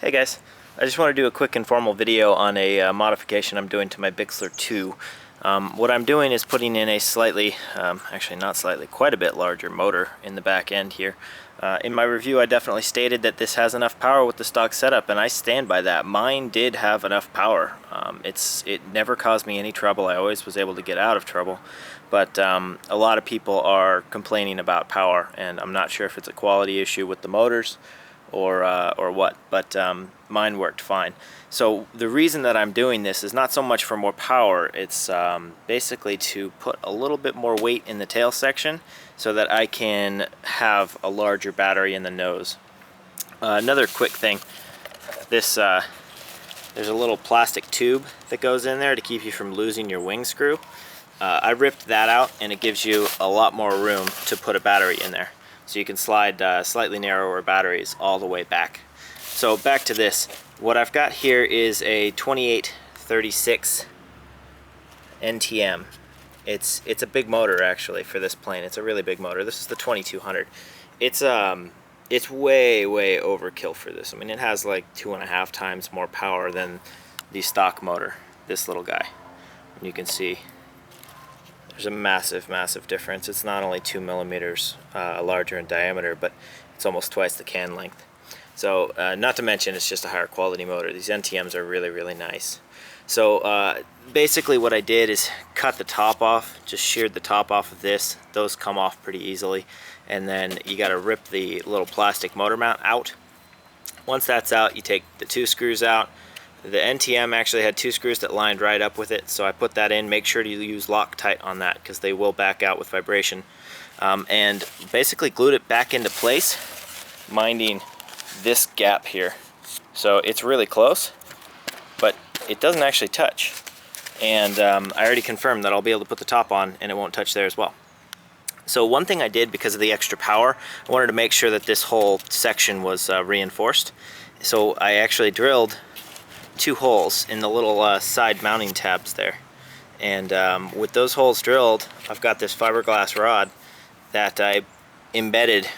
Hey guys, I just want to do a quick informal video on a modification I'm doing to my Bixler 2. What I'm doing is putting in a slightly, actually not slightly, quite a bit larger motor in the back end here. In my review I definitely stated that this has enough power with the stock setup, and I stand by that. Mine did have enough power. It never caused me any trouble. I always was able to get out of trouble. But a lot of people are complaining about power, and I'm not sure if it's a quality issue with the motors or what, but mine worked fine. So the reason that I'm doing this is not so much for more power, it's basically to put a little bit more weight in the tail section so that I can have a larger battery in the nose. Another quick thing, there's a little plastic tube that goes in there to keep you from losing your wing screw. I ripped that out, and it gives you a lot more room to put a battery in there. So you can slide slightly narrower batteries all the way back. So back to this. What I've got here is a 2836 NTM. It's a big motor actually for this plane. It's a really big motor. This is the 2200. It's way overkill for this. I mean, it has like 2.5 times more power than the stock motor, this little guy. And you can see there's a massive difference. It's not only 2 millimeters larger in diameter, but it's almost twice the can length. So not to mention it's just a higher quality motor. These NTMs are really nice. So basically what I did is cut the top off, just sheared the top off of this. Those come off pretty easily. And then you got to rip the little plastic motor mount out. Once that's out, you take the 2 screws out. The NTM actually had 2 screws that lined right up with it, so I put that in. Make sure to use Loctite on that because they will back out with vibration. And basically glued it back into place, minding this gap here. So it's really close, but it doesn't actually touch. And I already confirmed that I'll be able to put the top on and it won't touch there as well. So one thing I did because of the extra power, I wanted to make sure that this whole section was reinforced. So I actually drilled 2 holes in the little side mounting tabs there, and with those holes drilled, I've got this fiberglass rod that I embedded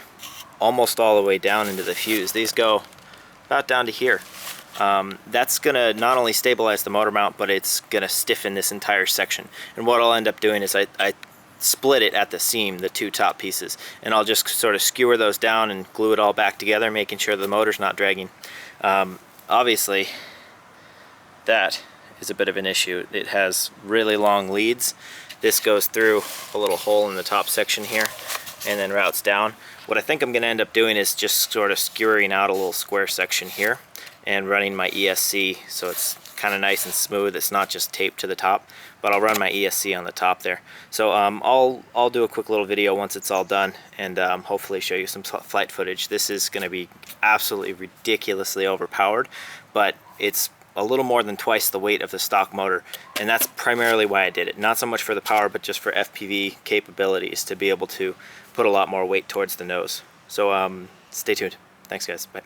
almost all the way down into the fuse. These go about down to here. That's gonna not only stabilize the motor mount, but it's gonna stiffen this entire section. And what I'll end up doing is I split it at the seam, the 2 top pieces, and I'll just sort of skewer those down and glue it all back together, making sure the motor's not dragging. Obviously that is a bit of an issue. It has really long leads. This goes through a little hole in the top section here and then routes down. What I think I'm going to end up doing is just sort of skewering out a little square section here and running my ESC so it's kind of nice and smooth. It's not just taped to the top, but I'll run my ESC on the top there. So I'll do a quick little video once it's all done, and hopefully show you some flight footage. This is going to be absolutely ridiculously overpowered, but it's a little more than twice the weight of the stock motor, and that's primarily why I did it. Not so much for the power, but just for FPV capabilities, to be able to put a lot more weight towards the nose. So stay tuned. Thanks guys. Bye.